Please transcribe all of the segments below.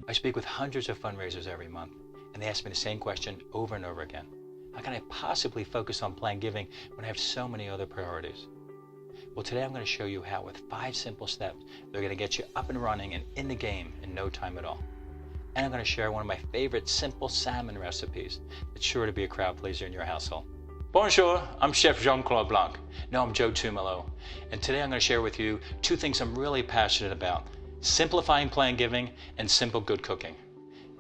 I speak with hundreds of fundraisers every month, and they ask me the same question over and over again. How can I possibly focus on planned giving when I have so many other priorities? Well, today I'm going to show you how, with 5 simple steps, they're going to get you up and running and in the game in no time at all. And I'm going to share one of my favorite simple salmon recipes that's sure to be a crowd pleaser in your household. Bonjour, I'm Chef Jean-Claude Blanc. No, I'm Joe Tumalo. And today I'm going to share with you 2 things I'm really passionate about: simplifying planned giving and simple good cooking.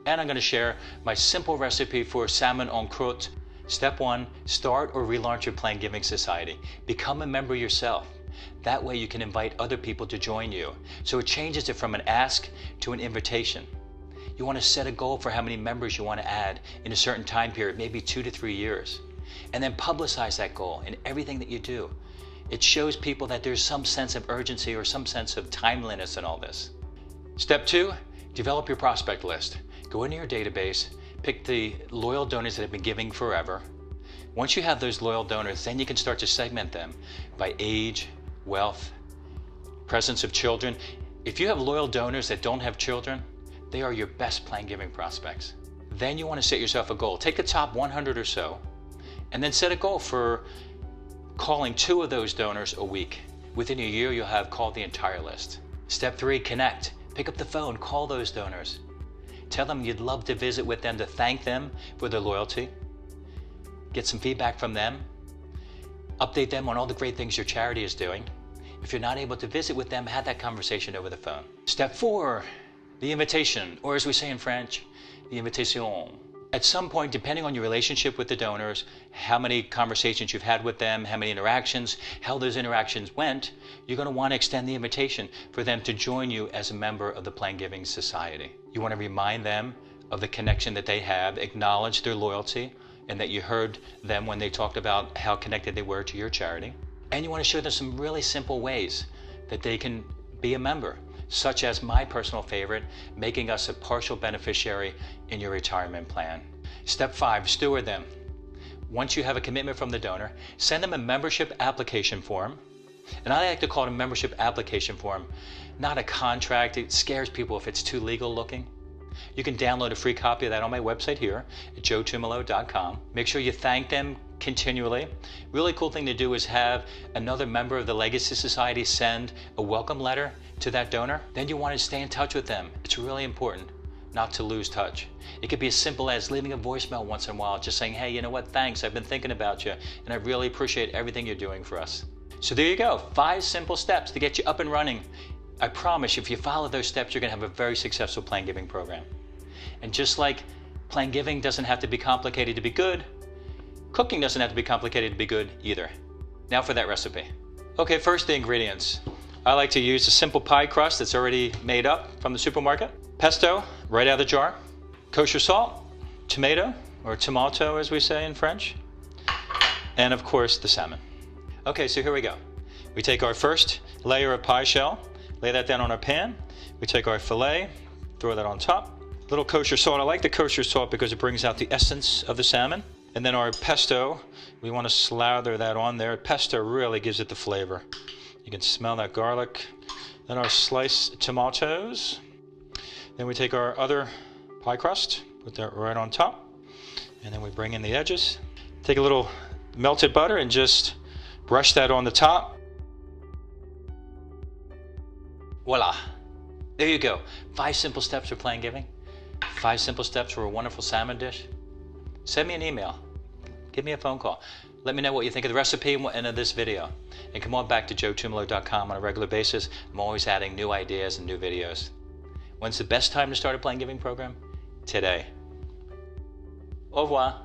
And I'm going to share my simple recipe for salmon en croûte. Step 1, start or relaunch your planned giving society. Become a member yourself. That way you can invite other people to join you. So it changes it from an ask to an invitation. You want to set a goal for how many members you want to add in a certain time period, maybe 2 to 3 years. And then publicize that goal in everything that you do. It shows people that there's some sense of urgency or some sense of timeliness in all this. Step 2, develop your prospect list. Go into your database, pick the loyal donors that have been giving forever. Once you have those loyal donors, then you can start to segment them by age, wealth, presence of children. If you have loyal donors that don't have children, they are your best planned giving prospects. Then you want to set yourself a goal. Take the top 100 or so, and then set a goal for calling 2 of those donors a week. Within a year, you'll have called the entire list. Step 3, connect. Pick up the phone, call those donors. Tell them you'd love to visit with them to thank them for their loyalty. Get some feedback from them. Update them on all the great things your charity is doing. If you're not able to visit with them, have that conversation over the phone. Step 4, the invitation, or as we say in French, the invitation. At some point, depending on your relationship with the donors, how many conversations you've had with them, how many interactions, how those interactions went, you're going to want to extend the invitation for them to join you as a member of the Planned Giving Society. You want to remind them of the connection that they have, acknowledge their loyalty, and that you heard them when they talked about how connected they were to your charity. And you want to show them some really simple ways that they can be a member, such as my personal favorite, making us a partial beneficiary in your retirement plan. Step 5, steward them. Once you have a commitment from the donor, send them a membership application form. And I like to call it a membership application form, not a contract. It scares people if it's too legal looking. You can download a free copy of that on my website here at joetumalo.com. Make sure you thank them continually. Really cool thing to do is have another member of the Legacy Society send a welcome letter to that donor. Then you want to stay in touch with them. It's really important not to lose touch. It could be as simple as leaving a voicemail once in a while, just saying, hey, you know what, thanks, I've been thinking about you, and I really appreciate everything you're doing for us. So there you go, 5 simple steps to get you up and running. I promise you, if you follow those steps, you're going to have a very successful planned giving program. And just like planned giving doesn't have to be complicated to be good, cooking doesn't have to be complicated to be good either. Now for that recipe. Okay, first the ingredients. I like to use a simple pie crust that's already made up from the supermarket. Pesto, right out of the jar. Kosher salt, tomato, or tomato as we say in French. And of course the salmon. Okay, so here we go. We take our first layer of pie shell, lay that down on our pan. We take our fillet, throw that on top. Little kosher salt. I like the kosher salt because it brings out the essence of the salmon. And then our pesto, we want to slather that on there. Pesto really gives it the flavor. You can smell that garlic. Then our sliced tomatoes. Then we take our other pie crust, put that right on top. And then we bring in the edges. Take a little melted butter and just brush that on the top. Voila. There you go. 5 simple steps for planned giving. 5 simple steps for a wonderful salmon dish. Send me an email. Give me a phone call. Let me know what you think of the recipe and of this video. And come on back to joetumalo.com on a regular basis. I'm always adding new ideas and new videos. When's the best time to start a planned giving program? Today. Au revoir.